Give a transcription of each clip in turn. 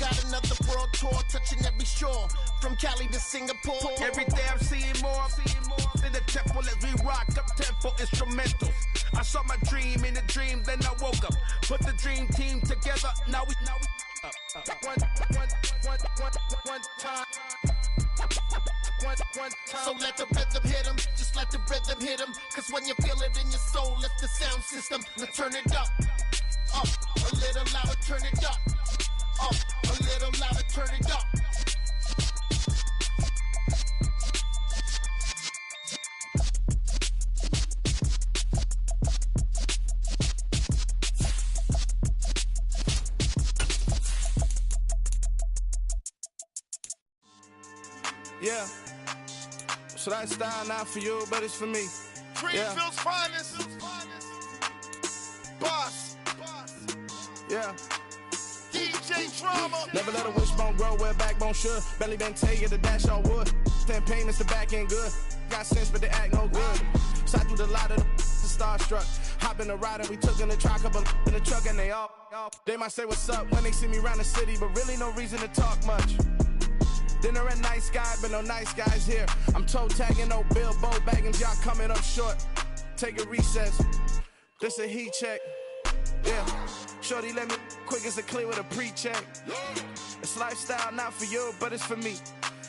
got another world tour, touching every shore, from Cali to Singapore. Every day I'm seeing more in the temple as we rock up tempo instrumentals. I saw my dream in a dream, then I woke up. Put the dream team together, now we one time. So let the rhythm hit 'em, just let the rhythm hit 'em. Cause when you feel it in your soul, it's the sound system. Now turn it up, a little louder, turn it up, a little louder, turn it up. Yeah, so that style not for you, but it's for me. Greenfield's finest. Boss. Yeah. DJ Drama. Never let a wishbone grow where a backbone should. Belly been tell you the dash all wood. 10 payments, the back end good. Got sense, but they act no good. So I threw the lot of the starstruck. Hop in the ride and we took in the truck, couple in the truck, and they might say what's up when they see me around the city, but really no reason to talk much. Dinner at nice guy, but no nice guys here. I'm toe tagging, no Bilbo baggins, y'all coming up short. Take a recess. This a heat check. Yeah. Shorty let me quick as a clear with a pre-check. It's lifestyle not for you, but it's for me.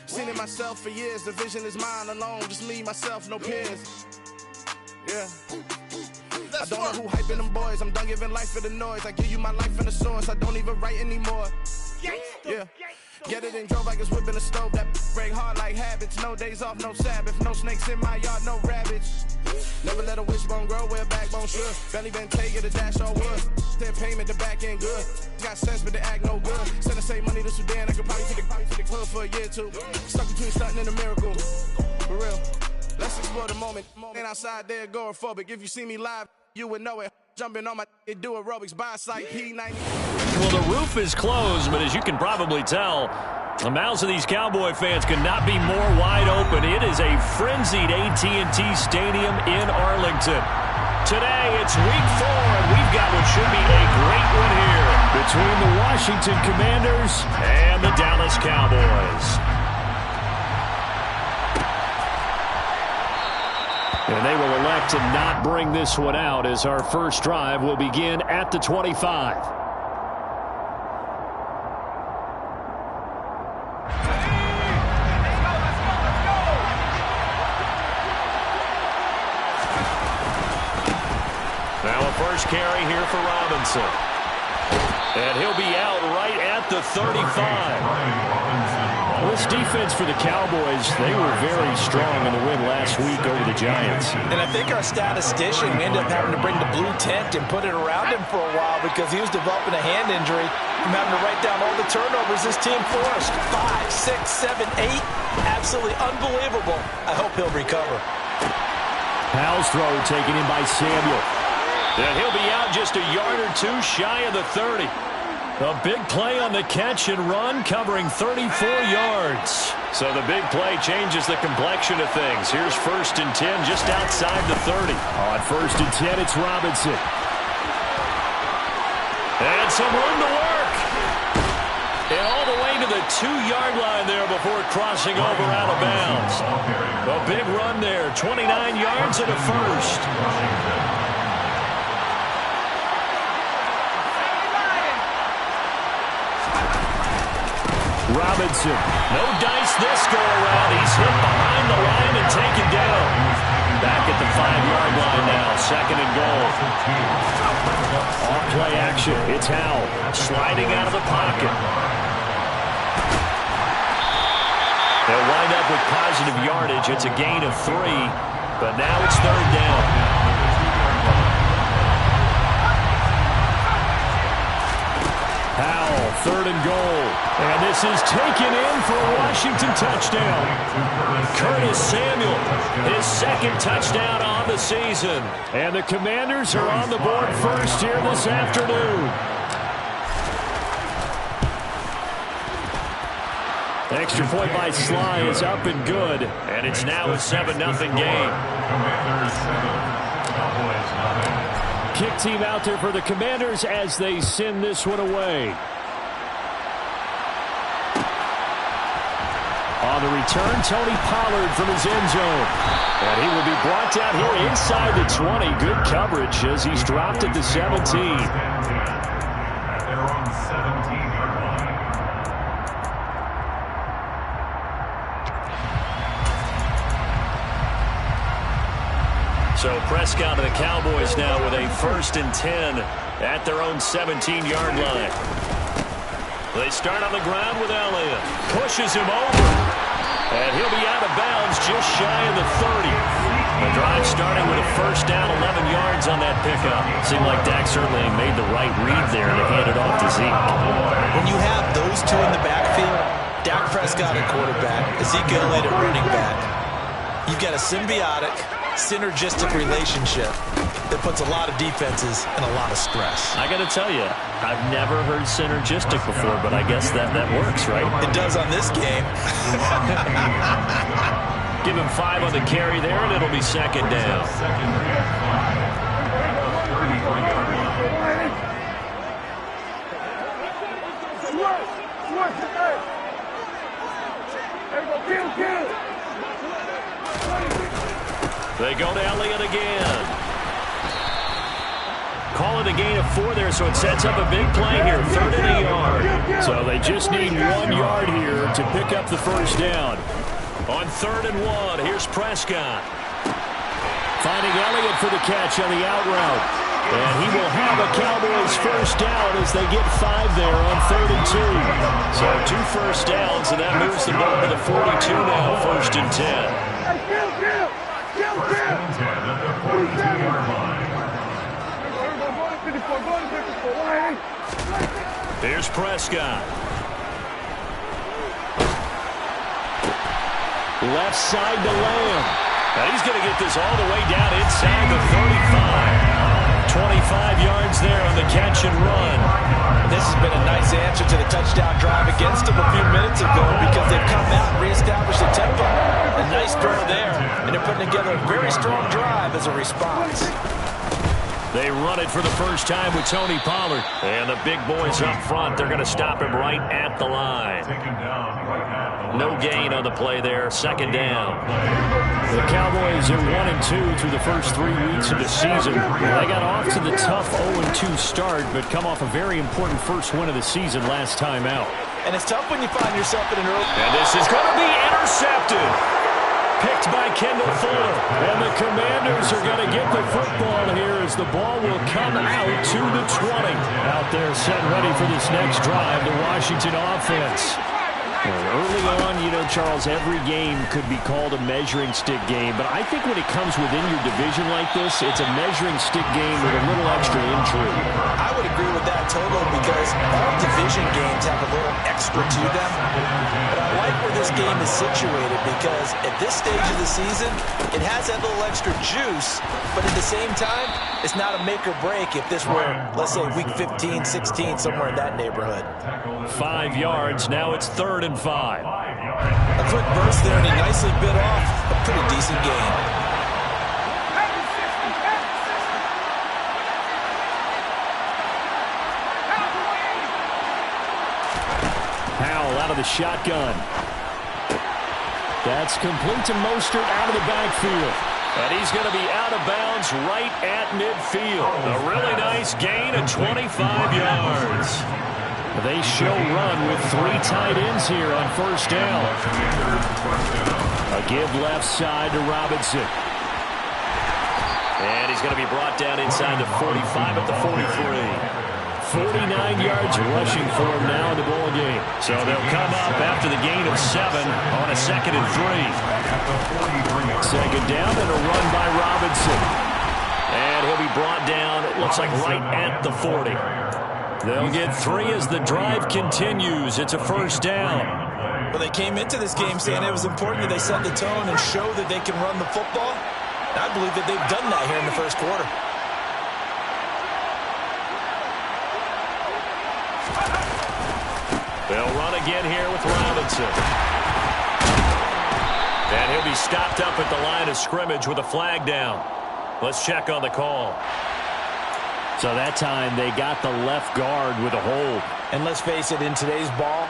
Seen it myself for years. The vision is mine alone. Just me, myself, no peers. Yeah. I don't know who hyping them boys. I'm done giving life for the noise. I give you my life in the source. I don't even write anymore. Yeah. Get it and drove like it's whipping a stove. That break hard like habits. No days off, no Sabbath. No snakes in my yard, no rabbits. Never let a wishbone grow where a backbone should. Belly been take it, a dash all wood. 10 payment, the back end good. Got sense, but they act no good. Send the same money to Sudan. I could probably take the club for a year or two. Stuck between stunting and a miracle. For real. Let's explore the moment. Ain't outside there agoraphobic. If you see me live, you would know it. Jumping on my do aerobics by site P90. Well, the roof is closed, but as you can probably tell, the mouths of these Cowboy fans could not be more wide open. It is a frenzied AT&T Stadium in Arlington. Today, it's week 4, and we've got what should be a great one here between the Washington Commanders and the Dallas Cowboys. And they will elect to not bring this one out as our first drive will begin at the 25. Now a first carry here for Robinson. And he'll be out right at the 35. This defense for the Cowboys, they were very strong in the win last week over the Giants. And I think our statistician ended up having to bring the blue tent and put it around him for a while because he was developing a hand injury from having to write down all the turnovers this team forced. 5, 6, 7, 8. Absolutely unbelievable. I hope he'll recover. Powell's throw taken in by Samuel. And he'll be out just a yard or two shy of the 30. A big play on the catch and run, covering 34 yards. So the big play changes the complexion of things. Here's 1st and 10 just outside the 30. On 1st and 10, it's Robinson. And some room to work. And all the way to the 2-yard line there before crossing over out of bounds. A big run there, 29 yards and a first. Robinson, no dice this go-around. He's hit behind the line and taken down. Back at the 5-yard line now, 2nd and goal. Off-play action, it's Howell, sliding out of the pocket. They'll wind up with positive yardage. It's a gain of 3, but now it's 3rd down. Howell, 3rd and goal. And this is taken in for a Washington touchdown. Curtis Samuel, his 2nd touchdown on the season. And the Commanders are on the board first here this afternoon. Extra point by Sly is up and good. And it's now a 7-0 game. Kick team out there for the Commanders as they send this one away. On the return, Tony Pollard from his end zone. And he will be brought down here inside the 20. Good coverage as he's dropped at the 17. So Prescott and the Cowboys now with a 1st and 10 at their own 17-yard line. They start on the ground with Elliott. Pushes him over. And he'll be out of bounds just shy of the 30. The drive starting with a 1st down, 11 yards on that pickup. Seemed like Dak certainly made the right read there to hand it off to Zeke. When you have those two in the backfield, Dak Prescott at quarterback, Ezekiel Elliott at running back, you've got a symbiotic, synergistic relationship that puts a lot of defenses in a lot of stress. I got to tell you, I've never heard synergistic before, but I guess that works, right? It does on this game. Give him 5 on the carry there, and it'll be 2nd down. They go to Elliott again. Call it a gain of 4 there, so it sets up a big play here. 3rd and a yard. So they just need 1 yard here to pick up the 1st down. On 3rd and 1, here's Prescott. Finding Elliott for the catch on the out route. And he will have a Cowboys 1st down as they get 5 there on 3rd and 2. So 2 first downs, and that moves the ball to the 42 now, 1st and 10. Here's Prescott. Left side to Lamb. And he's going to get this all the way down inside the 35. 25 yards there on the catch and run. This has been a nice answer to the touchdown drive against them a few minutes ago because they've come out and reestablished the tempo. A nice throw there, and they're putting together a very strong drive as a response. They run it for the 1st time with Tony Pollard. And the big boys up front, they're going to stop him right at the line. No gain on the play there, 2nd down. The Cowboys are 1-2 through the first 3 weeks of the season. They got off to the tough 0-2 start, but come off a very important first win of the season last time out. And it's tough when you find yourself in an early... And this is going to be intercepted. Picked by Kendall Fuller. And the Commanders are going to get the football here as the ball will come out to the 20. Out there set ready for this next drive, the Washington offense. Early on, you know, Charles, every game could be called a measuring stick game, but I think when it comes within your division like this, it's a measuring stick game with a little extra intrigue. I would agree with that totally because all division games have a little extra to them. But I like where this game is situated because at this stage of the season, it has that little extra juice, but at the same time, it's not a make or break if this were, let's say, week 15, 16, somewhere in that neighborhood. 5 yards, now it's 3rd and 5. A quick burst there, and he nicely bit off a pretty decent gain. Powell out of the shotgun. That's complete to Mostert out of the backfield. And he's going to be out of bounds right at midfield. A really nice gain of 25 yards. They show run with 3 tight ends here on 1st down. A give left side to Robinson. And he's going to be brought down inside the 45 at the 43. 49 yards rushing for him now in the ball game. So they'll come up after the gain of 7 on a 2nd and 3. 2nd down and a run by Robinson. And he'll be brought down, it looks like right at the 40. They'll get 3 as the drive continues. It's a 1st down. Well, they came into this game saying it was important that they set the tone and show that they can run the football. And I believe that they've done that here in the 1st quarter. They'll run again here with Robinson. And he'll be stopped up at the line of scrimmage with a flag down. Let's check on the call. So that time they got the left guard with a hold. And let's face it, in today's ball,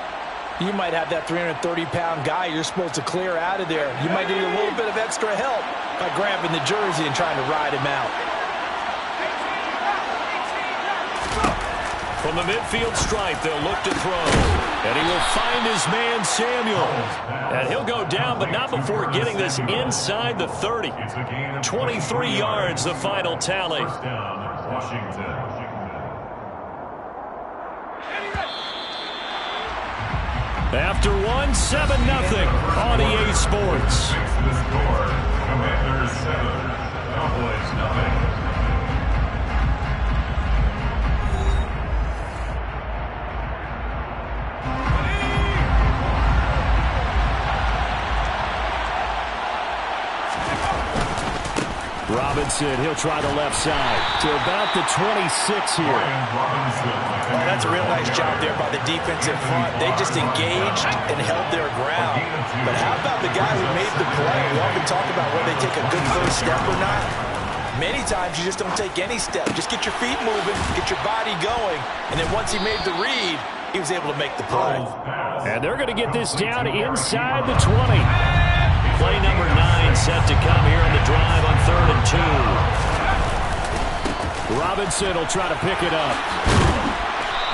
You might have that 330-pound guy you're supposed to clear out of there. You might need a little bit of extra help by grabbing the jersey and trying to ride him out. From the midfield stripe, they'll look to throw. And he will find his man, Samuel. And he'll go down, but not before getting this inside the 30. 23 yards, the final tally. After 1, 7-0 on EA Sports. Commanders 7, Cowboys 0. Robinson, he'll try the left side to about the 26 here. Oh, that's a real nice job there by the defensive front. They just engaged and held their ground. But how about the guy who made the play? We often talk about whether they take a good first step or not. Many times you just don't take any step. Just get your feet moving, get your body going, and then once he made the read, he was able to make the play. And they're going to get this down inside the 20. Play number 9 set to come here on the drive on 3rd and 2. Robinson will try to pick it up.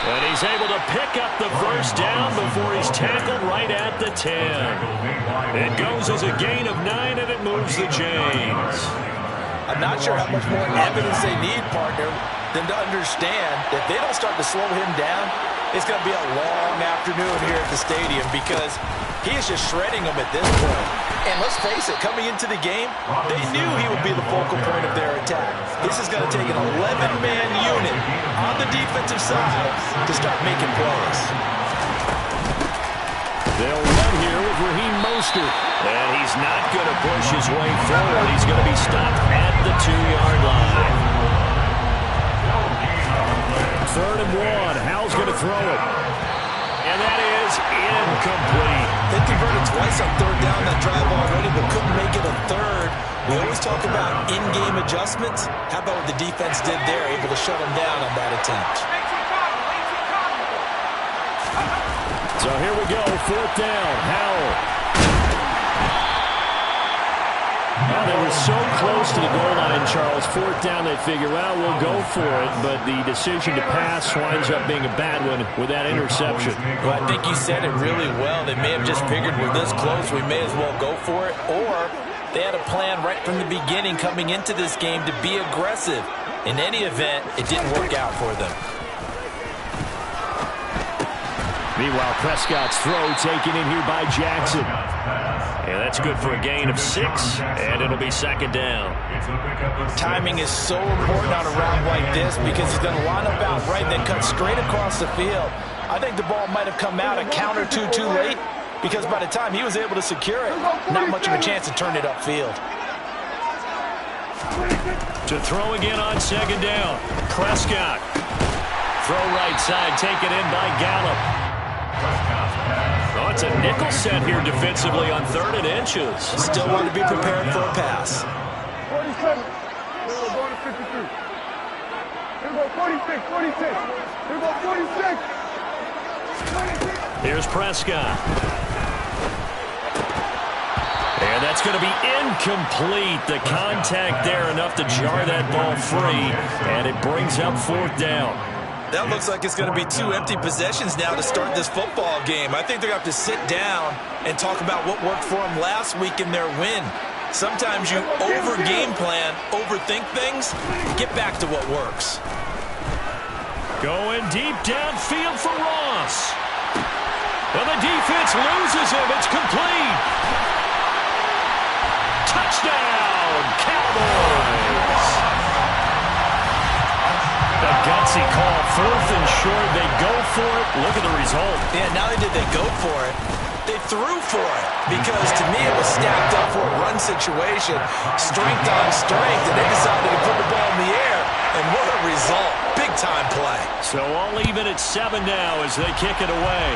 And he's able to pick up the first down before he's tackled right at the 10. It goes as a gain of 9, and it moves the chains. I'm not sure how much more evidence they need, partner, than to understand that if they don't start to slow him down, it's going to be a long afternoon here at the stadium because he is just shredding them at this point. And let's face it, coming into the game, they knew he would be the focal point of their attack. This is going to take an 11-man unit on the defensive side to start making plays. They'll run here with Raheem Mostert. And he's not going to push his way forward. He's going to be stopped at the 2-yard line. 3rd and 1. Howell's going to throw it. And that is incomplete. They converted twice on 3rd down that drive already, but couldn't make it a 3rd. We always talk about in-game adjustments. How about what the defense did there, able to shut them down on that attempt. So here we go, 4th down. Howell. Oh, they were so close to the goal line, Charles. 4th down, they figure, well, we'll go for it. But the decision to pass winds up being a bad one with that interception. Well, I think you said it really well. They may have just figured we're this close, we may as well go for it. Or they had a plan right from the beginning coming into this game to be aggressive. In any event, it didn't work out for them. Meanwhile, Prescott's throw taken in here by Jackson. And that's good for a gain of 6, and it'll be 2nd down. Timing is so important on a route like this because he's going to line up out right and then cut straight across the field. I think the ball might have come out a count or two too late because by the time he was able to secure it, not much of a chance to turn it upfield. To throw again on 2nd down. Prescott. Throw right side, taken in by Gallup. Oh, it's a nickel set here defensively on 3rd and inches. Still want to be prepared for a pass. 47. Here we go, 53. Here we go, 46, 46. Here we go, 46. Here's Prescott. And that's going to be incomplete. The contact there enough to jar that ball free, and it brings up 4th down. That looks like it's going to be 2 empty possessions now to start this football game. I think they're going to have to sit down and talk about what worked for them last week in their win. Sometimes you over-game plan, overthink things, get back to what works. Going deep downfield for Ross. Well, the defense loses him. It's complete. Touchdown, Cowboys. A gutsy call, 4th and short. They go for it. Look at the result. Yeah, not only did they go for it, they threw for it. Because to me, it was stacked up for a run situation. Strength on strength, and they decided to put the ball in the air. And what a result. Big-time play. So all even at 7 now as they kick it away.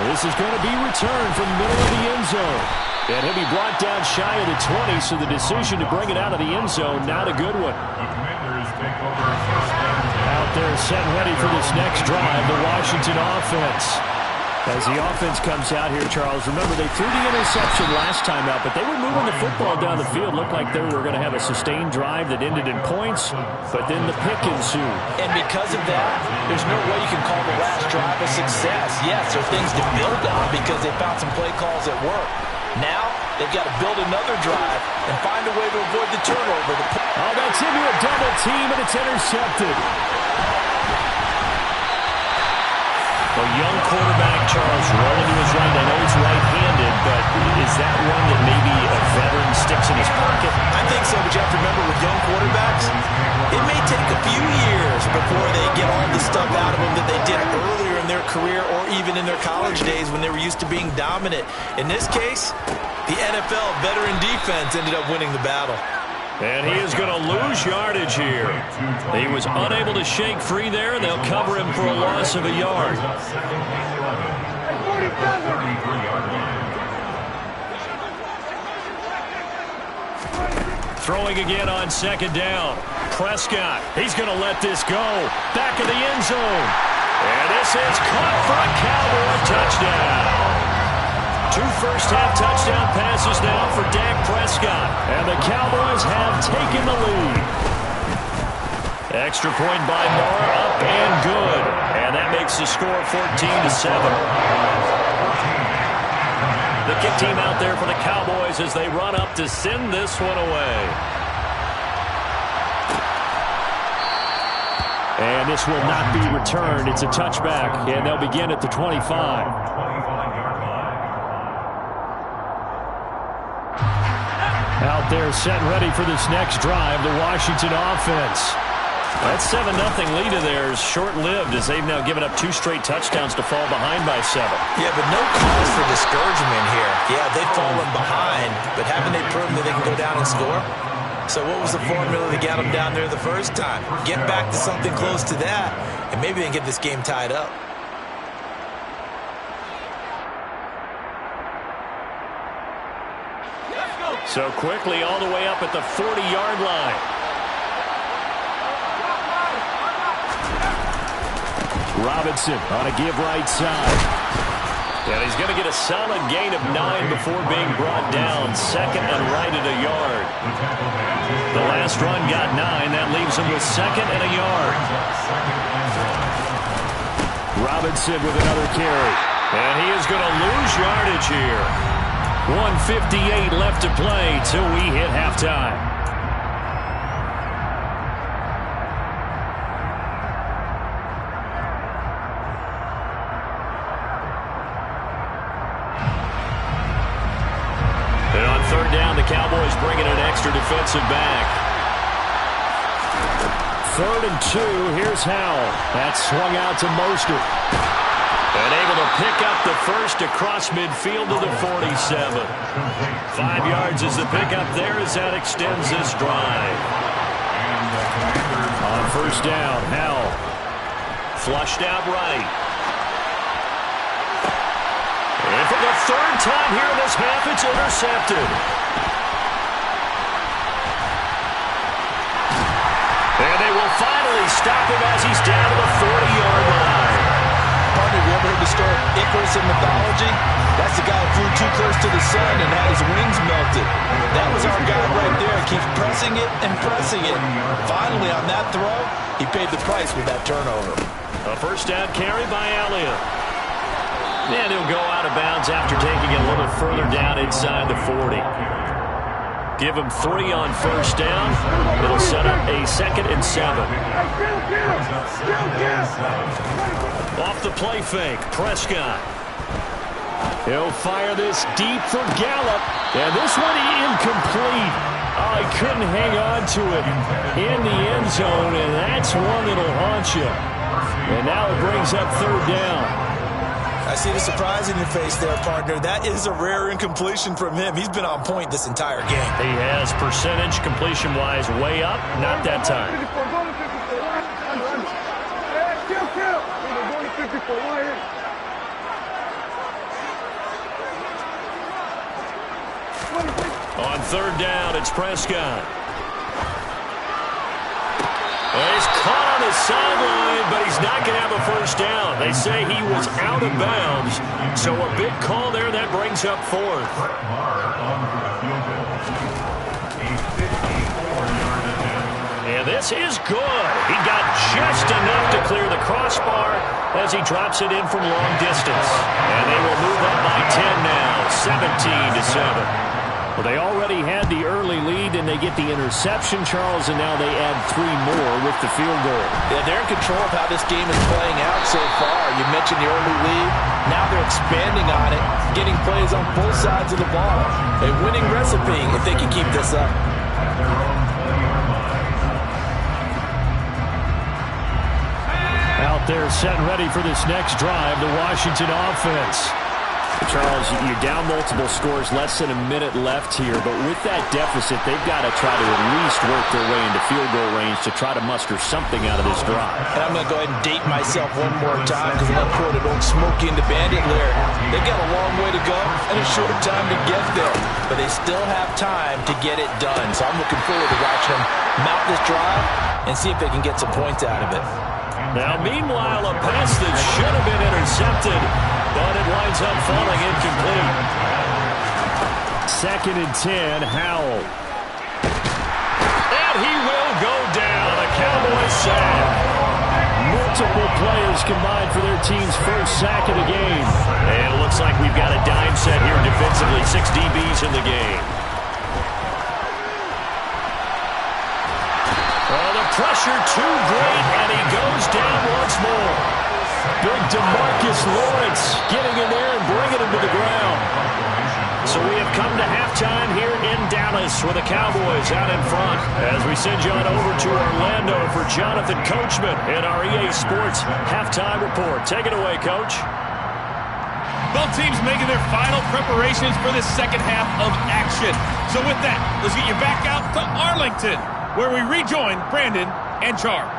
This is going to be returned from the middle of the end zone. And he'll be brought down shy of the 20, so the decision to bring it out of the end zone, not a good one. The Commanders take over 1st down. Out Out there set ready for this next drive, the Washington offense. As the offense comes out here, Charles, remember they threw the interception last time out, but they were moving the football down the field. Looked like they were going to have a sustained drive that ended in points, but then the pick ensued. And because of that, there's no way you can call the last drive a success. Yes, there are things to build on because they found some play calls that work. Now, they've got to build another drive and find a way to avoid the turnover. Oh, that's into a double team, and it's intercepted. A young quarterback, Charles, rolling to his right. I know he's right-handed, but is that one that maybe a veteran sticks in his pocket? I think so, but you have to remember with young quarterbacks, it may take a few years before they get all the stuff out of them that they did earlier in their career or even in their college days when they were used to being dominant. In this case, the NFL veteran defense ended up winning the battle. And he is going to lose yardage here. He was unable to shake free there, and they'll cover him for a loss of a yard. Throwing again on second down. Prescott, he's going to let this go. Back of the end zone. And this is caught for a Cowboy touchdown. 2 first-half touchdown passes now for Dak Prescott. And the Cowboys have taken the lead. Extra point by Moore, up and good. And that makes the score 14-7. The kick team out there for the Cowboys as they run up to send this one away. And this will not be returned. It's a touchback, and they'll begin at the 25. Out there set ready for this next drive, the Washington offense. That 7-0 lead of theirs short-lived as they've now given up 2 straight touchdowns to fall behind by 7. Yeah, but no cause for discouragement here. Yeah, they've fallen behind, but haven't they proven that they can go down and score? So what was the formula to get them down there the first time? Get back to something close to that, and maybe they can get this game tied up. So quickly all the way up at the 40-yard line. Robinson on a give right side. And he's going to get a solid gain of 9 before being brought down. Second and right at a yard. The last run got 9. That leaves him with second and a yard. Robinson with another carry. And he is going to lose yardage here. 1:58 left to play till we hit halftime. And on third down, the Cowboys bringing an extra defensive back. 3rd and 2. Here's Howell. That swung out to Mostert. And able to pick up the first across midfield to the 47. 5 yards is the pickup there as that extends this drive. On first down, Howell. Flushed out right. And for the 3rd time here in this half, it's intercepted. And they will finally stop him as he's down to the 40-yard line. Partner, you ever heard the story of Icarus in mythology? That's the guy who flew too close to the sun and had his wings melted. That was our guy right there. Keeps pressing it and pressing it. Finally, on that throw, he paid the price with that turnover. A first down carry by Elliott. And he'll go out of bounds after taking it a little further down inside the 40. Give him 3 on first down. It'll set up a 2nd and 7. Off the play fake, Prescott. He'll fire this deep for Gallup. And this one incomplete. Oh, he couldn't hang on to it in the end zone, and that's one that'll haunt you. And now it brings up 3rd down. I see the surprise in your face there, partner. That is a rare incompletion from him. He's been on point this entire game. He has percentage completion-wise way up. Not that time. On third down, it's Prescott. Well, he's caught on the sideline, but he's not going to have a first down. They say he was out of bounds. So a big call there that brings up fourth. And this is good. He got just enough to clear the crossbar as he drops it in from long distance. And they will move up by 10 now, 17-7. Well, they already had the early lead, and they get the interception, Charles, and now they add 3 more with the field goal. Yeah, they're in control of how this game is playing out so far. You mentioned the early lead. Now they're expanding on it, getting plays on both sides of the ball. A winning recipe if they can keep this up. Out there set and ready for this next drive, the Washington offense. Charles, you're down multiple scores, less than a minute left here, but with that deficit, they've got to try to at least work their way into field goal range to try to muster something out of this drive. And I'm going to go ahead and date myself one more time because I'm going to quote an old Smokey and the Bandit lyric. They've got a long way to go and a short time to get there, but they still have time to get it done. So I'm looking forward to watching them mount this drive and see if they can get some points out of it. Now, meanwhile, a pass that should have been intercepted, but it winds up falling incomplete. 2nd and 10, Howell. And he will go down. A Cowboys sack. Multiple players combined for their team's first sack of the game. And it looks like we've got a dime set here defensively. 6 DBs in the game. Oh, the pressure too great, and he goes down once more. Big DeMarcus Lawrence getting in there and bringing him to the ground. So we have come to halftime here in Dallas with the Cowboys out in front as we send you on over to Orlando for Jonathan Coachman in our EA Sports Halftime Report. Take it away, Coach. Both teams making their final preparations for the second half of action. So with that, let's get you back out to Arlington, where we rejoin Brandon and Charles.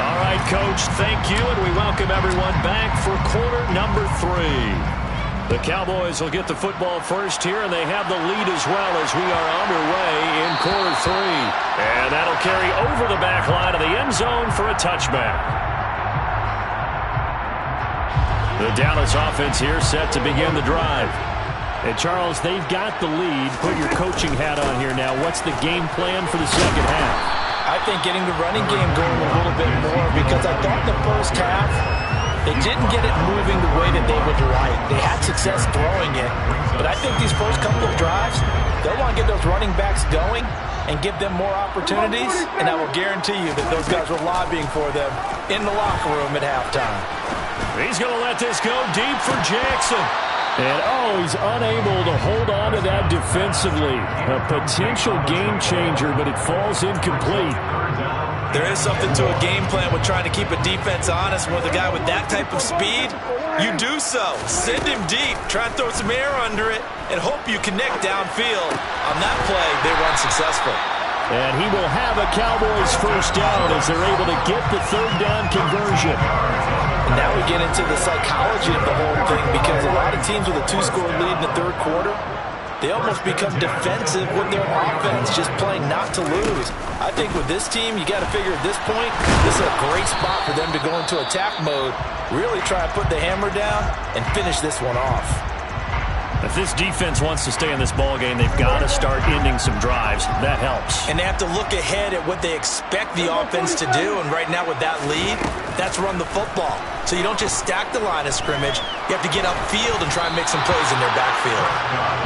All right, Coach, thank you, and we welcome everyone back for quarter number 3. The Cowboys will get the football first here, and they have the lead as well as we are underway in quarter 3. And that'll carry over the back line of the end zone for a touchback. The Dallas offense here set to begin the drive. And, Charles, they've got the lead. Put your coaching hat on here now. What's the game plan for the second half? I think getting the running game going a little bit more because I thought the first half they didn't get it moving the way that they would like. They had success throwing it, but I think these first couple of drives, they'll want to get those running backs going and give them more opportunities, and I will guarantee you that those guys were lobbying for them in the locker room at halftime. He's going to let this go deep for Jackson. And, he's unable to hold on to that defensively. A potential game changer, but it falls incomplete. There is something to a game plan with trying to keep a defense honest. With a guy with that type of speed, you do so. Send him deep. Try and throw some air under it and hope you connect downfield. On that play, they were unsuccessful. And he will have a Cowboys first down as they're able to get the 3rd down conversion. And now we get into the psychology of the whole thing because a lot of teams with a 2-score lead in the 3rd quarter, they almost become defensive with their offense, just playing not to lose. I think with this team, you got to figure at this point, this is a great spot for them to go into attack mode, really try and put the hammer down and finish this one off. If this defense wants to stay in this ballgame, they've got to start ending some drives. That helps. And they have to look ahead at what they expect the offense to do. And right now with that lead, that's run the football. So you don't just stack the line of scrimmage. You have to get upfield and try and make some plays in their backfield.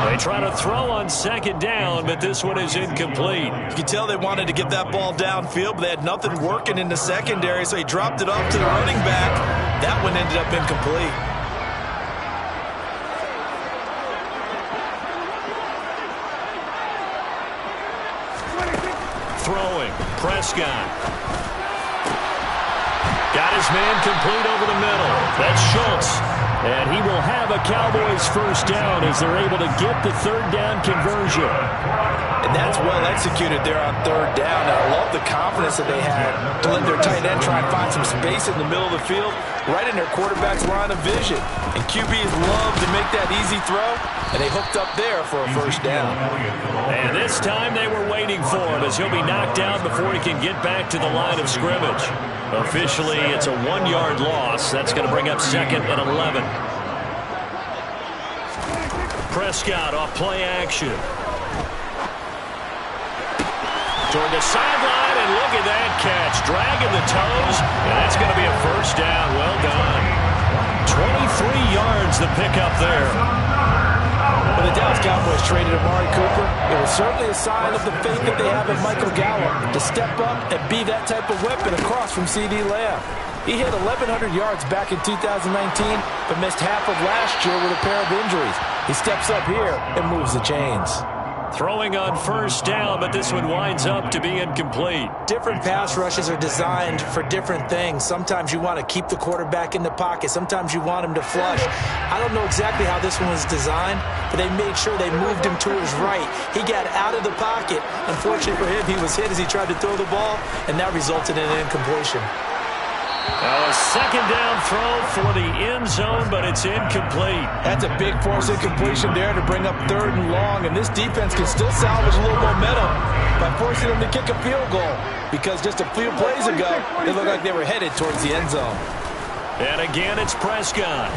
They try to throw on 2nd down, but this one is incomplete. You can tell they wanted to get that ball downfield, but they had nothing working in the secondary, so he dropped it off to the running back. That one ended up incomplete. Throwing, Prescott. Got his man complete over the middle. That's Schultz. And he will have a Cowboys first down as they're able to get the 3rd down conversion. And that's well executed there on 3rd down. And I love the confidence that they had to let their tight end try and find some space in the middle of the field. right in their quarterback's line of vision. And QBs love to make that easy throw, and they hooked up there for a first down. And this time they were waiting for him as he'll be knocked down before he can get back to the line of scrimmage. Officially, it's a 1-yard loss. That's going to bring up 2nd and 11. Prescott off play action. Toward the sideline, and look at that catch. Dragging the toes, and that's going to be a first down. Well done. 23 yards the pickup there. When the Dallas Cowboys traded Amari Cooper, it was certainly a sign of the faith that they have in Michael Gallup to step up and be that type of weapon across from C.D. Lamb. He hit 1,100 yards back in 2019, but missed half of last year with a pair of injuries. He steps up here and moves the chains. Throwing on first down, but this one winds up to be incomplete. Different pass rushes are designed for different things. Sometimes you want to keep the quarterback in the pocket. Sometimes you want him to flush. I don't know exactly how this one was designed, but they made sure they moved him to his right. He got out of the pocket. Unfortunately for him, he was hit as he tried to throw the ball, and that resulted in an incompletion. A second down throw for the end zone, but it's incomplete. That's a big force incompletion there to bring up 3rd and long, and this defense can still salvage a little momentum by forcing them to kick a field goal, because just a few plays ago, they looked like they were headed towards the end zone. And again, it's Prescott.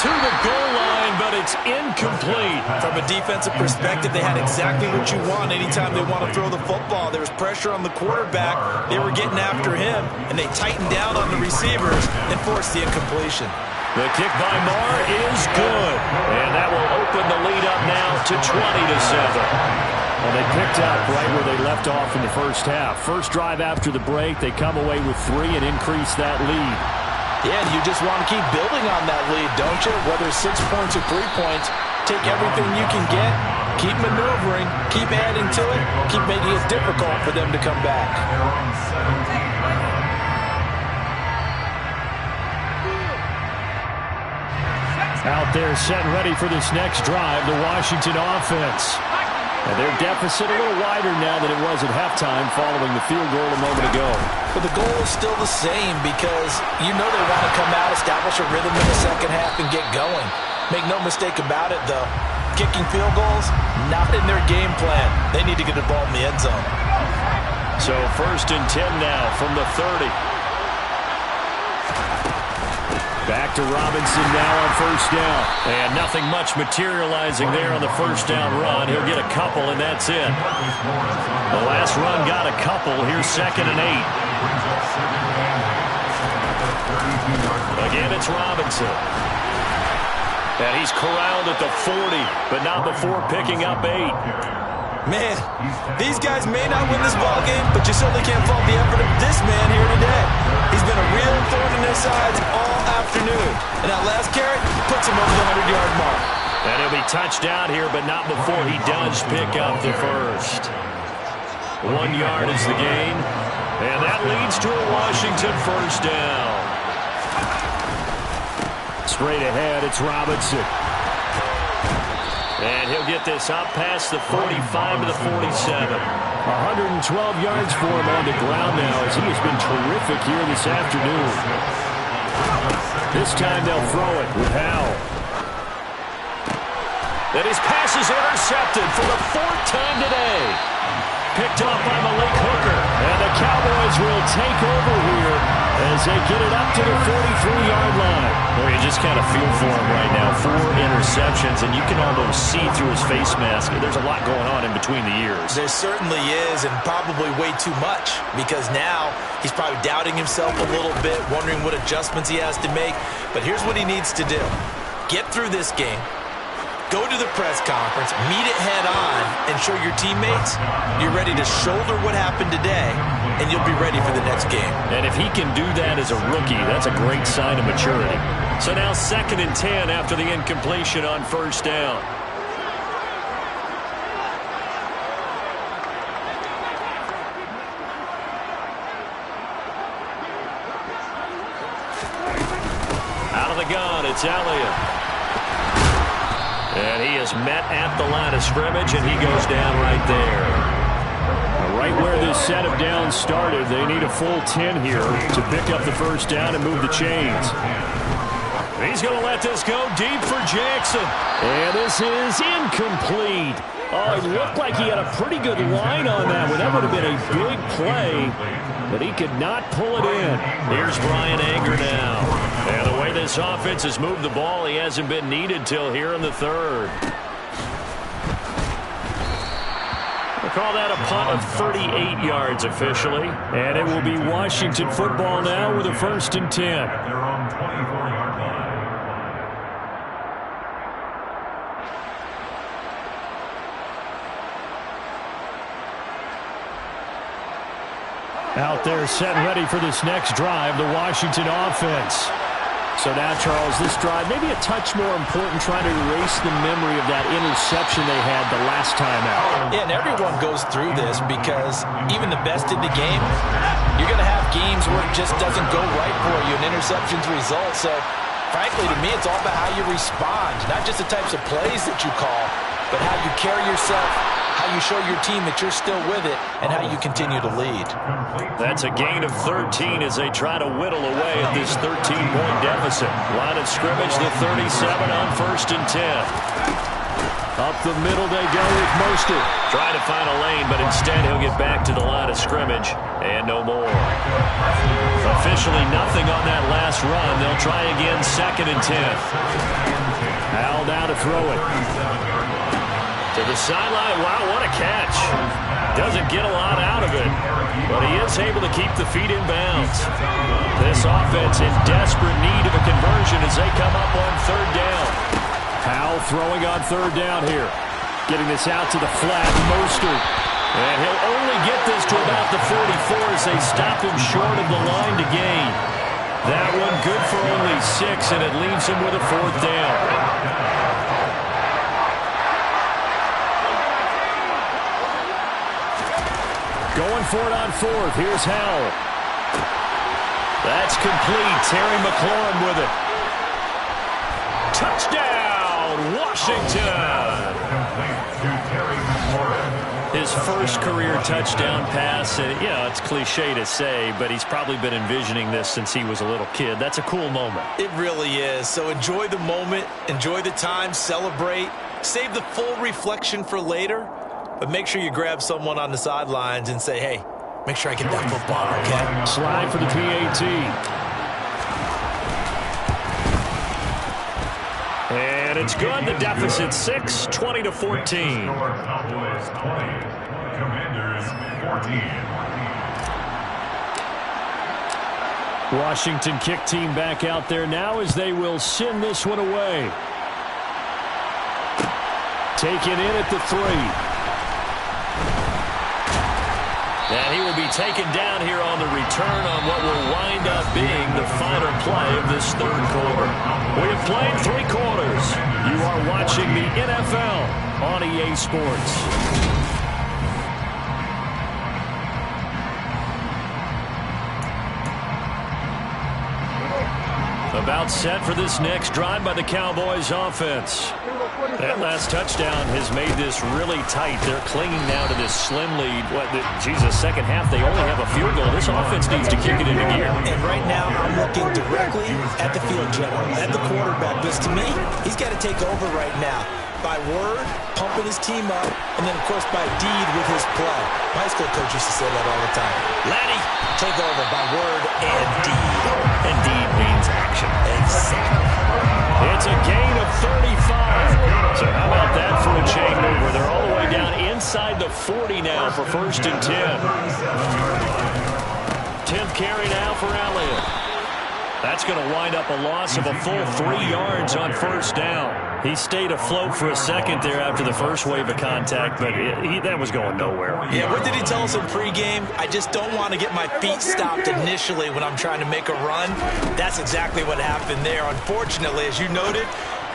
To the goal line, but it's incomplete. From a defensive perspective, they had exactly what you want anytime they want to throw the football. There was pressure on the quarterback. They were getting after him, and they tightened down on the receivers and forced the incompletion. The kick by Marr is good, and that will open the lead up now to 20-7. Well, they picked up right where they left off in the first half. First drive after the break, they come away with 3 and increase that lead. Yeah, and you just want to keep building on that lead, don't you? Whether it's 6 points or 3 points, take everything you can get, keep maneuvering, keep adding to it, keep making it difficult for them to come back. Out there set and ready for this next drive, the Washington offense. And their deficit a little wider now than it was at halftime following the field goal a moment ago. But the goal is still the same because you know they want to come out, establish a rhythm in the second half, and get going. Make no mistake about it, though. Kicking field goals, not in their game plan. They need to get the ball in the end zone. So 1st and 10 now from the 30. Back to Robinson now on first down. And nothing much materializing there on the first down run. He'll get a couple, and that's it. The last run got a couple. Here's 2nd and 8. Again, it's Robinson. And he's corralled at the 40, but not before picking up 8. Man, these guys may not win this ball game, but you certainly can't fault the effort of this man here today. He's been a real thorn in their sides all afternoon. And that last carry puts him over the 100-yard mark. And he'll be touched out here, but not before he does pick up the first. 1 yard is the gain. And that leads to a Washington first down. Straight ahead, it's Robinson. And he'll get this up past the 45 to the 47. 112 yards for him on the ground now as he has been terrific here this afternoon. This time they'll throw it with Howell. And his pass is intercepted for the 4th time today. Picked off by Malik Hooker. And the Cowboys will take over here as they get it up to the 43-yard line. Where you just kind of feel for him right now. 4 interceptions, and you can almost see through his face mask. There's a lot going on in between the ears. There certainly is, and probably way too much, because now he's probably doubting himself a little bit, wondering what adjustments he has to make. But here's what he needs to do. Get through this game. Go to the press conference, meet it head on, and show your teammates you're ready to shoulder what happened today, and you'll be ready for the next game. And if he can do that as a rookie, that's a great sign of maturity. So now 2nd and 10 after the incompletion on first down. Out of the gun, it's Elliott. And he is met at the line of scrimmage, and he goes down right there. right where this set of downs started. They need a full 10 here to pick up the first down and move the chains. He's going to let this go deep for Jackson. And this is incomplete. Oh, it looked like he had a pretty good line on that one. That would have been a big play, but he could not pull it in. Here's Brian Anger now. And the way this offense has moved the ball, he hasn't been needed till here in the third. We'll call that a punt of 38 yards officially. And it will be Washington football now with a 1st and 10. They're on 24-yard line. Out there set ready for this next drive, the Washington offense. So now, Charles, this drive maybe a touch more important, trying to erase the memory of that interception they had the last time out. Yeah, and everyone goes through this because even the best in the game, you're going to have games where it just doesn't go right for you, and interceptions result. So, frankly, to me, it's all about how you respond, not just the types of plays that you call, but how you carry yourself, how you show your team that you're still with it, and how you continue to lead. That's a gain of 13 as they try to whittle away at this 13-point deficit. Line of scrimmage, the 37 on 1st and 10. Up the middle they go with Mostert. Trying to find a lane, but instead he'll get back to the line of scrimmage and no more. Officially nothing on that last run. They'll try again 2nd and 10. Al now to throw it. To the sideline. Wow, what a catch. Doesn't get a lot out of it, but he is able to keep the feet in bounds. This offense in desperate need of a conversion as they come up on 3rd down. Powell throwing on 3rd down here. Getting this out to the flat. Mostert. And he'll only get this to about the 44 as they stop him short of the line to gain. That one good for only 6, and it leaves him with a 4th down. Going for it on 4th. Here's Howell. That's complete. Terry McLaurin with it. Touchdown, Washington. His first career touchdown pass. And, you know, it's cliche to say, but he's probably been envisioning this since he was a little kid. That's a cool moment. It really is. So enjoy the moment. Enjoy the time. Celebrate. Save the full reflection for later. But make sure you grab someone on the sidelines and say, hey, make sure I get that football, okay? Slide for the PAT. And it's good. The deficit 6, 20-14. Cowboys 20, Commanders 14. Washington kick team back out there now as they will send this one away. Taken in at the 3. And he will be taken down here on the return on what will wind up being the final play of this 3rd quarter. We have played 3 quarters. You are watching the NFL on EA Sports. About set for this next drive by the Cowboys offense. That last touchdown has made this really tight. They're clinging now to this slim lead. Second half, they only have a field goal. This offense needs to kick it into gear. And right now, I'm looking directly at the field general, at the quarterback. Because to me, he's got to take over right now. By word, pumping his team up, and then, of course, by deed with his play. My high school coach used to say that all the time. Laddie, take over by word and deed. And deed means action. Exactly. It's a gain of 35. So how about that for a chain mover? They're all the way down inside the 40 now for 1st and 10. 10th carry now for Elliott. That's going to wind up a loss of a full 3 yards on 1st down. He stayed afloat for a second there after the first wave of contact, but that was going nowhere. Yeah, what did he tell us in pregame? I just don't want to get my feet stopped initially when I'm trying to make a run. That's exactly what happened there. Unfortunately, as you noted,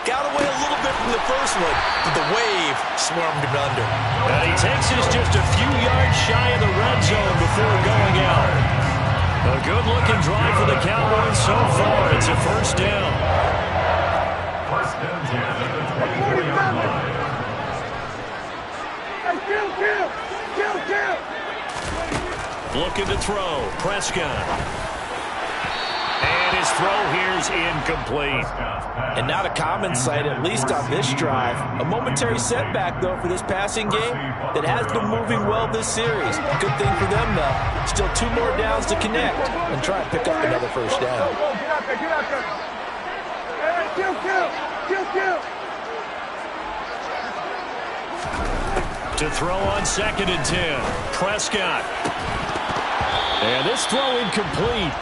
got away a little bit from the first one, but the wave swarmed him under. And he takes us just a few yards shy of the red zone before going out. A good-looking drive for the Cowboys so far. It's a 1st down. 1st and 10 at the 24-yard line. Hey, kill! Looking to throw. Prescott. And his throw here is incomplete. And not a common sight, at least on this drive. A momentary setback, though, for this passing game that has been moving well this series. Good thing for them, though. Still 2 more downs to connect and try and pick up another first down. Get out there, get out there. Hey, kill. To throw on 2nd and 10. Prescott. And this throw incomplete.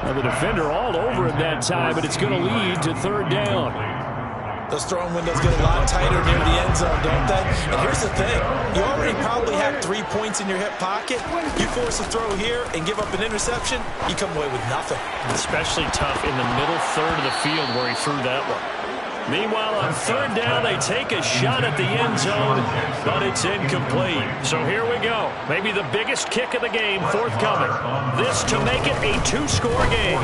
Now the defender all over it that time, but it's going to lead to 3rd down. Those throwing windows get a lot tighter near the end zone, don't they? And here's the thing. You already probably had 3 points in your hip pocket. You force a throw here and give up an interception, you come away with nothing. Especially tough in the middle third of the field where he threw that one. Meanwhile, on 3rd down, they take a shot at the end zone, but it's incomplete. So here we go. Maybe the biggest kick of the game forthcoming. This to make it a 2-score game.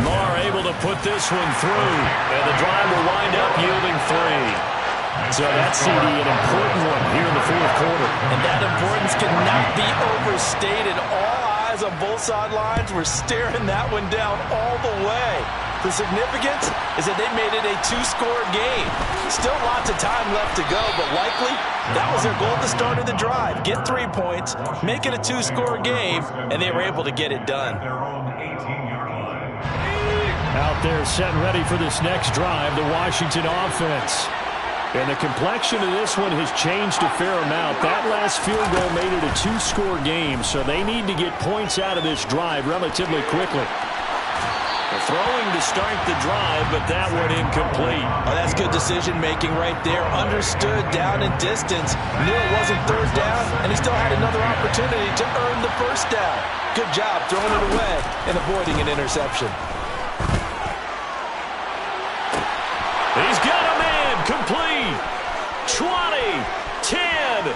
Marr able to put this one through, and the drive will wind up yielding 3. So that's, CD, an important one here in the 4th quarter. And that importance cannot be overstated. All eyes on both sidelines were staring that one down all the way. The significance is that they made it a 2-score game. Still lots of time left to go, but likely that was their goal at the start of the drive. Get 3 points, make it a 2-score game, and they were able to get it done. Out there set and ready for this next drive, the Washington offense. And the complexion of this one has changed a fair amount. That last field goal made it a 2-score game, so they need to get points out of this drive relatively quickly. Throwing to start the drive, but that one incomplete. Oh, that's good decision-making right there. Understood down in distance. Knew it wasn't 3rd down, and he still had another opportunity to earn the 1st down. Good job throwing it away and avoiding an interception. He's got a man. Complete. 20. 10.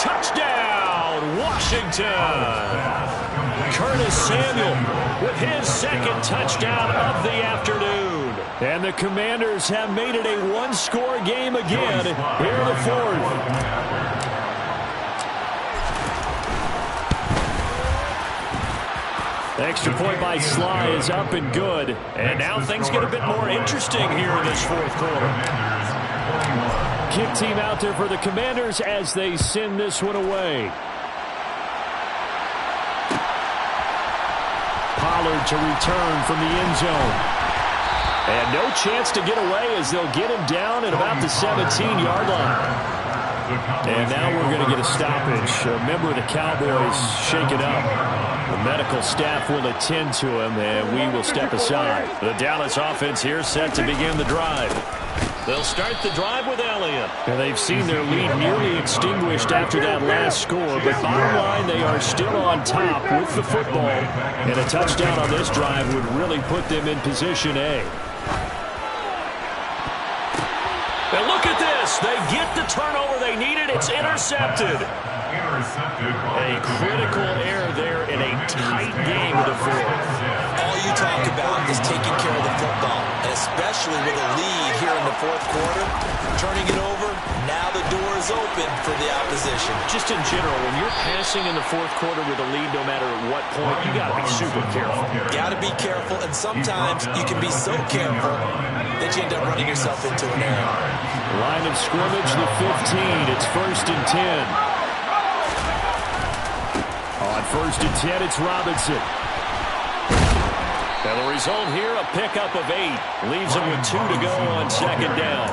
Touchdown, Washington. Curtis Samuel with his 2nd touchdown of the afternoon. And the Commanders have made it a 1-score game again here in the 4th. The extra point by Sly is up and good. And now things get a bit more interesting here in this 4th quarter. Kick team out there for the Commanders as they send this one away. Pollard to return from the end zone. And no chance to get away as they'll get him down at about the 17-yard line. And now we're going to get a stoppage. A member of the Cowboys shake it up. The medical staff will attend to him, and we will step aside. The Dallas offense here set to begin the drive. They'll start the drive with Elliott. And they've seen their lead nearly extinguished after that last score. But bottom line, they are still on top with the football. And a touchdown on this drive would really put them in position A. And look at this. They get the turnover they needed. It's intercepted. A critical error there in a tight game of the 4th. All you talk about is taking care of the football, and especially with a lead here in the 4th quarter. Turning it over, now the door is open for the opposition. Just in general, when you're passing in the 4th quarter with a lead, no matter at what point, you got to be super careful. Got to be careful, and sometimes you can be so careful that you end up running yourself into an error. Line of scrimmage, the 15. It's 1st and 10. On 1st and 10, it's Robinson. And the result here, a pickup of 8. Leaves him with 2 to go on 2nd down.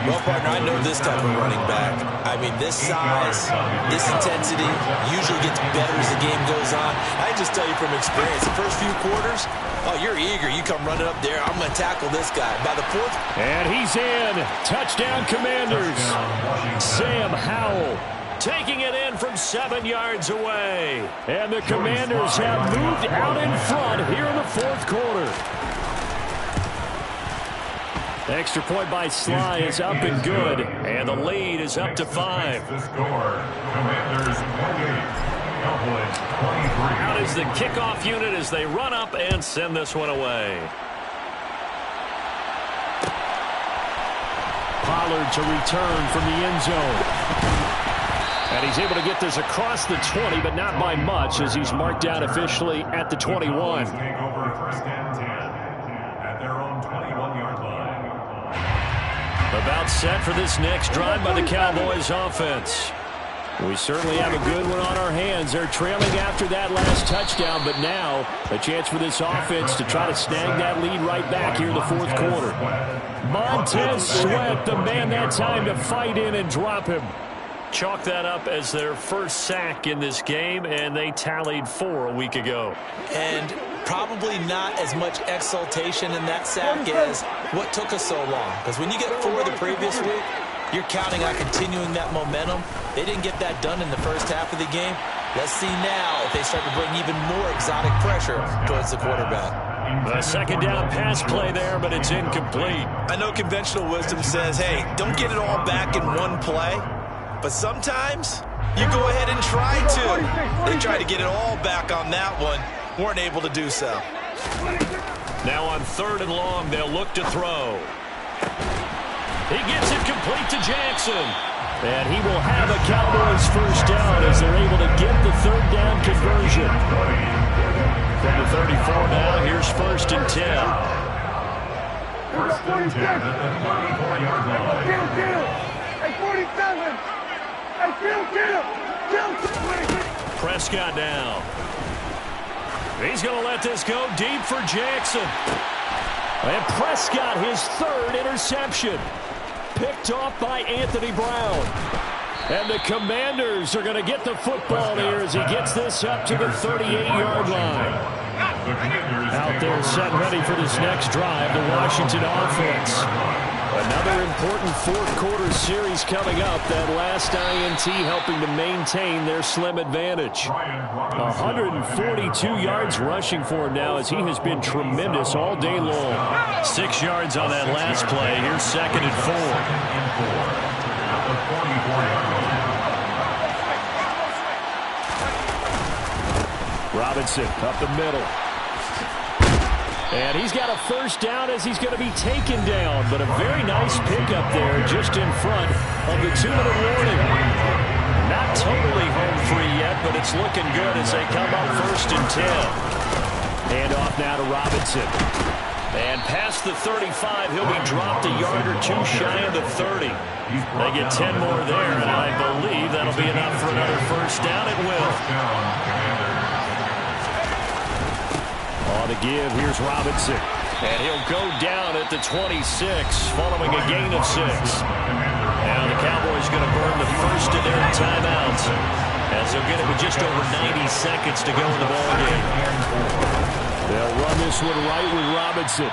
Well, partner, I know this type of running back. I mean, this size, this intensity usually gets better as the game goes on. I just tell you from experience, the first few quarters, oh, you're eager. You come running up there. I'm going to tackle this guy. By the 4th. And he's in. Touchdown, Commanders. Sam Howell taking it in from 7 yards away. And the Commanders have moved out in front here in the 4th quarter. The extra point by Sly is up and good. And the lead is up to 5. The score, Commanders 28, Cowboys 23. Out is the kickoff unit as they run up and send this one away. Pollard to return from the end zone. And he's able to get this across the 20, but not by much, as he's marked down officially at the 21. Take over first and 10 at their own 21-yard line. About set for this next drive by the Cowboys offense. We certainly have a good one on our hands. They're trailing after that last touchdown, but now a chance for this offense to try to snag that lead right back here in the fourth quarter. Montez Sweat, the man that time to fight in and drop him. Chalk that up as their first sack in this game, and they tallied 4 a week ago. And probably not as much exultation in that sack as what took us so long. Because when you get 4 the previous week, you're counting on continuing that momentum. They didn't get that done in the first half of the game. Let's see now if they start to bring even more exotic pressure towards the quarterback. A second down pass play there, but it's incomplete. I know conventional wisdom says, hey, don't get it all back in one play. But sometimes you go ahead and try to. They tried to get it all back on that one. Weren't able to do so. Now on 3rd and long, they'll look to throw. He gets it complete to Jackson. And he will have a Cowboys first down as they're able to get the 3rd down conversion. From the 34 now, here's 1st and 10. First and 10 at the 34-yard line. Hey, 47. Prescott down. He's going to let this go deep for Jackson. And Prescott, his 3rd interception. Picked off by Anthony Brown. And the Commanders are going to get the football here as he gets this up to the 38-yard line. Out there set ready for this next drive, the Washington offense. Another important fourth quarter series coming up. That last INT helping to maintain their slim advantage. 142 yards rushing for him now as he has been tremendous all day long. 6 yards on that last play. Here's 2nd and 4. Robinson up the middle. And he's got a first down as he's going to be taken down. But a very nice pickup there just in front of the 2-minute warning. Not totally home free yet, but it's looking good as they come up 1st and 10. Hand off now to Robinson. And past the 35, he'll be dropped a yard or 2 shy of the 30. They get 10 more there, and I believe that'll be enough for another first down. It will. On the give, here's Robinson. And he'll go down at the 26, following a gain of 6. Now the Cowboys going to burn the first of their timeouts, as they'll get it with just over 90 seconds to go in the ballgame. They'll run this one right with Robinson.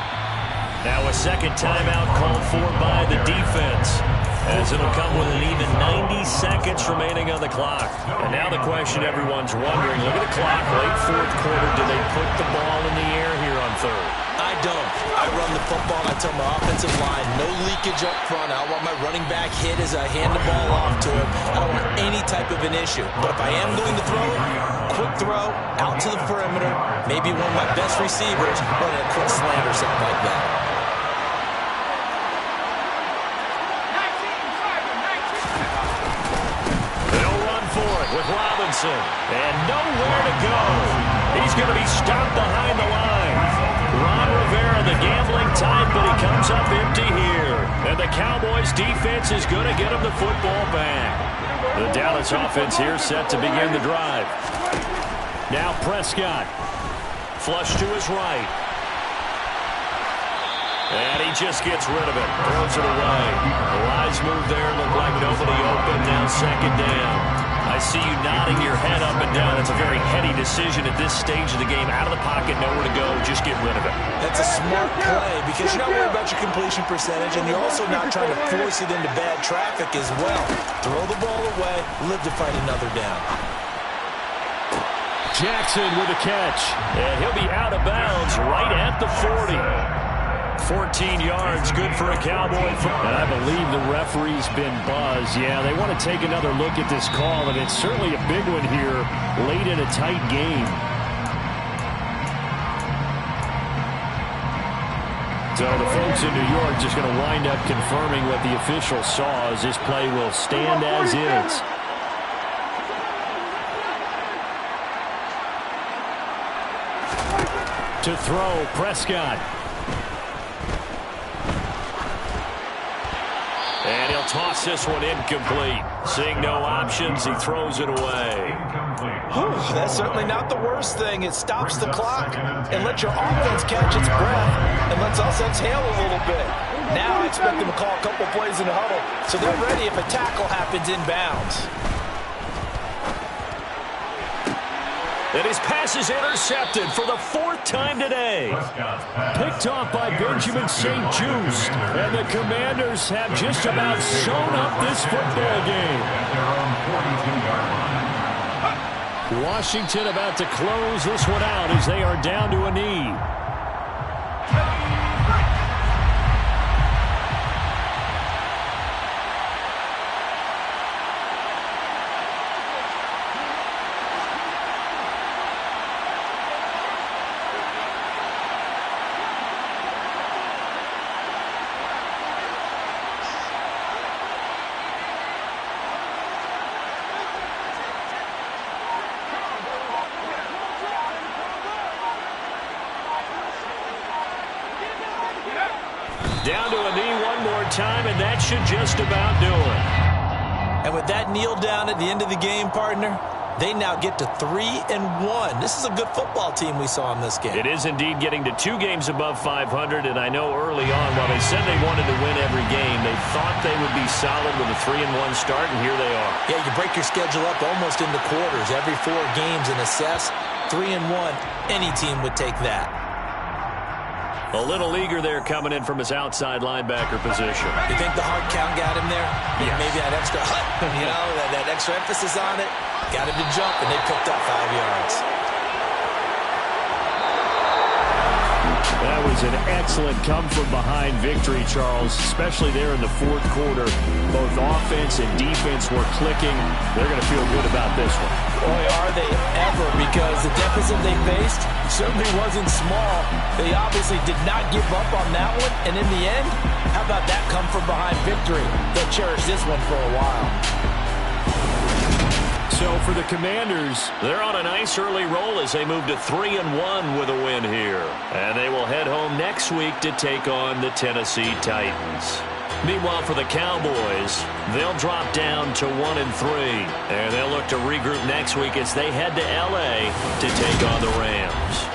Now a second timeout called for by the defense, as it'll come with an even 90 seconds remaining on the clock. And now the question everyone's wondering, look at the clock, late fourth quarter, do they put the ball in the air here on 3rd? I don't. I run the football. I tell my offensive line, no leakage up front. I don't want my running back hit as I hand the ball off to him. I don't want any type of an issue. But if I am going to throw it, quick throw, out to the perimeter, maybe one of my best receivers running a quick slant or something like that. They'll run for it with Robinson. And nowhere to go. He's going to be stopped behind the line. Ron Rivera, the gambling type, but he comes up empty here. And the Cowboys defense is going to get him the football back. The Dallas offense here set to begin the drive. Now Prescott. Flush to his right. And he just gets rid of it. Throws it away. The wise move there. Looked like nobody open. Now 2nd down. I see you nodding your head up and down. It's a very heady decision at this stage of the game. Out of the pocket, nowhere to go. Just get rid of it. That's a smart play because you're not worried about your completion percentage, and you're also not trying to force it into bad traffic as well. Throw the ball away, live to fight another down. Jackson with a catch. And he'll be out of bounds right at the 40. 14 yards, good for a Cowboy. And I believe the referee's been buzzed. Yeah, they want to take another look at this call, and it's certainly a big one here late in a tight game. So the folks in New York just going to wind up confirming what the official saw, as this play will stand as is. To throw, Prescott. And he'll toss this one incomplete. Seeing no options, he throws it away. That's certainly not the worst thing. It stops the clock and lets your offense catch its breath and lets us exhale a little bit. Now I expect them to call a couple plays in the huddle so they're ready if a tackle happens inbounds. And his pass is intercepted for the 4th time today. Picked off by Benjamin St. Just. And the Commanders have just about sewn up this football game. Washington about to close this one out as they are down to a knee. Down to a knee one more time, and that should just about do it. And with that kneel down at the end of the game, partner, they now get to 3-1. This is a good football team we saw in this game. It is indeed getting to 2 games above 500, and I know early on, while they said they wanted to win every game, they thought they would be solid with a 3-1 start, and here they are. Yeah, you break your schedule up almost into quarters, every 4 games, and assess 3-1. Any team would take that. A little eager there coming in from his outside linebacker position. You think the hard count got him there? Yes. Maybe that extra that extra emphasis on it. Got him to jump, and they picked up 5 yards. That was an excellent come-from-behind victory, Charles, especially there in the 4th quarter. Both offense and defense were clicking. They're going to feel good about this one. Boy, are they ever, because the deficit they faced certainly wasn't small. They obviously did not give up on that one, and in the end, how about that come-from-behind victory? They'll cherish this one for a while. So for the Commanders, they're on a nice early roll as they move to 3-1 with a win here. And they will head home next week to take on the Tennessee Titans. Meanwhile, for the Cowboys, they'll drop down to 1-3. And they'll look to regroup next week as they head to L.A. to take on the Rams.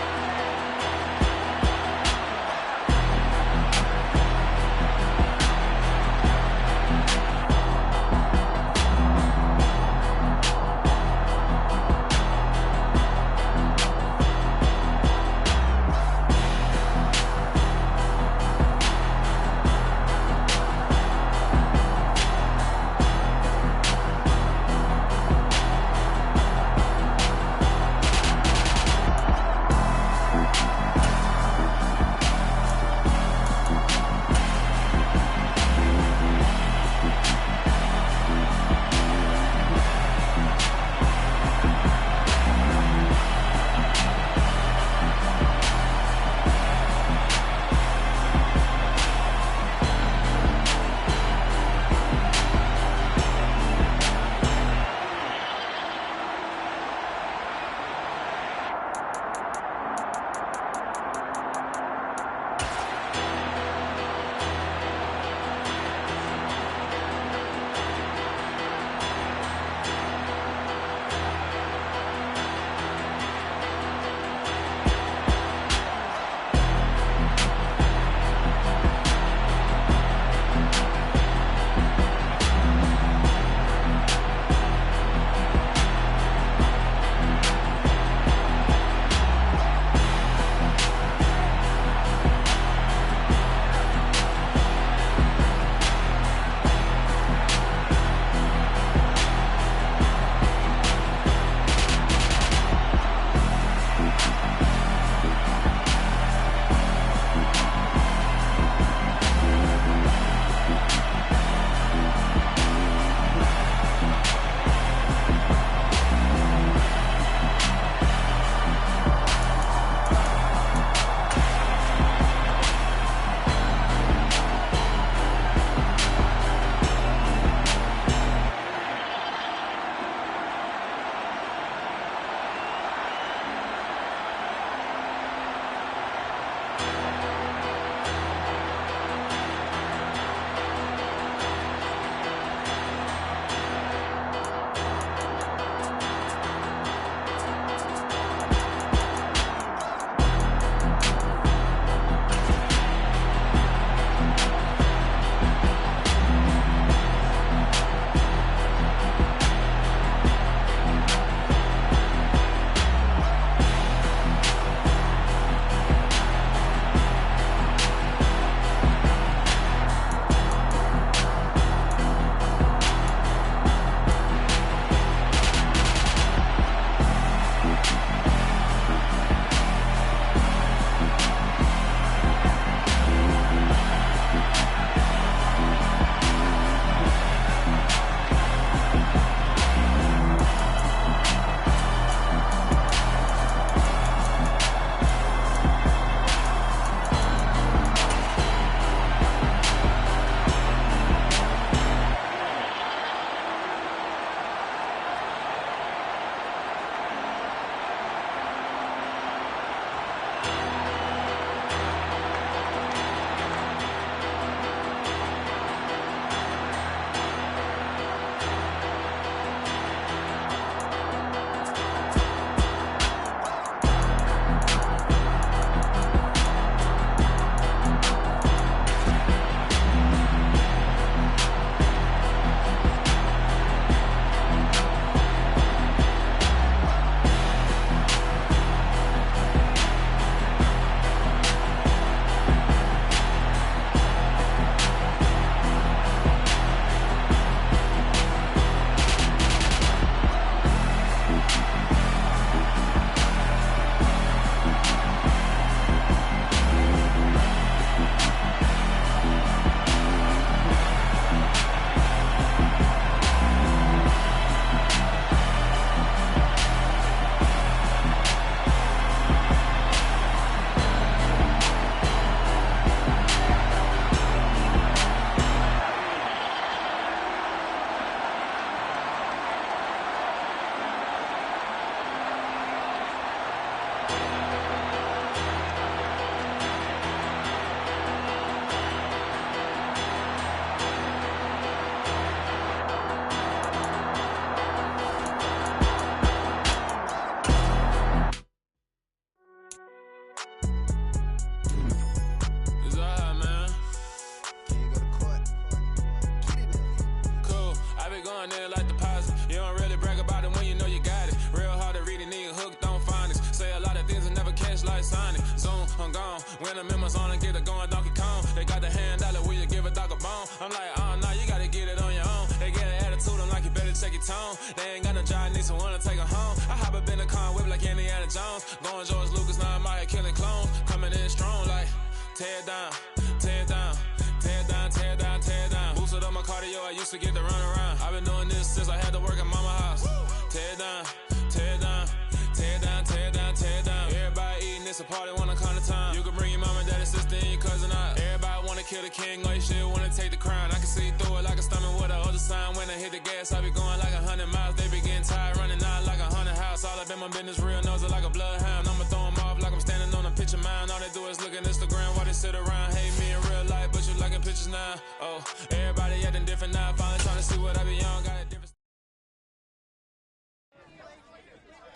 going in like deposit. You don't really brag about it when you know you got it. Real hard to read it, nigga hooked on finance. Say a lot of things and never catch like Sonic. Zoom, I'm gone. When the members on and get it going Donkey Kong. They got the hand dollar, will you give a dog a bone? I'm like, oh, no, you gotta get it on your own. They get an attitude, I'm like, you better check your tone. They ain't got no job, need someone to take her home. I hop up in the car and whip like Indiana Jones. Going George Lucas, now I'm out here killing clones. Coming in strong like, tear down, tear down, tear down, tear down, tear down. Boosted up my cardio, I used to get to run around. I've been doing this since I had to work at mama house. Tear down, tear down, tear down, tear down, tear down. Everybody eating, it's a party, wanna come to time. You can bring your mama, daddy, sister, and your cousin out. Everybody wanna kill the king, like shit, wanna take the crown. I can see through it like a stomach with a other sign. When I hit the gas, I be going like 100 miles. They be getting tired, running out like 100 house. All up in my business, real nose like a bloodhound. I'ma throw 'em off like I'm standing on a picture mound. All they do is look at Instagram while they sit around. Hate me in real life, but you liking pictures now. Oh, everybody acting different now. Finally trying to see what I be on. Got a different.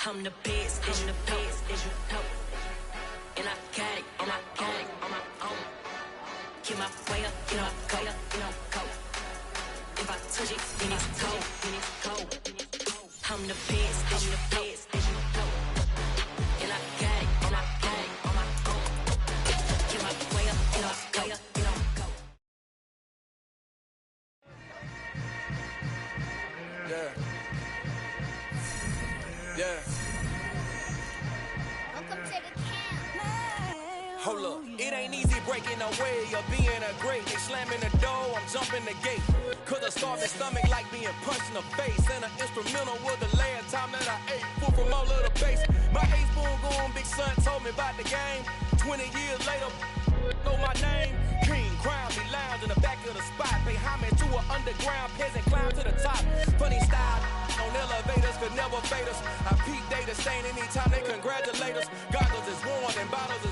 I'm the best, as you know. And I got it, on my own. Get my way up, you know, go. If I touch it, then it's cold. I'm the best, as you know. And I got it, on my own. Get my way up, you know, go. Yeah. Welcome to the camp. Hold up, it ain't easy breaking away or being a great. They slamming the door, I'm jumping the gate. Cause a starving stomach like being punched in the face. And an instrumental was the last time that I ate food from all of the base. My ace boom goon, big son told me about the game. 20 years later, know my name. King, crown me lounge in the back of the spot. Pay homage to an underground peasant, climb to the top. Funny style on elevators could never fade us. I peep data stain anytime they congratulate us. Goggles is worn and bottles is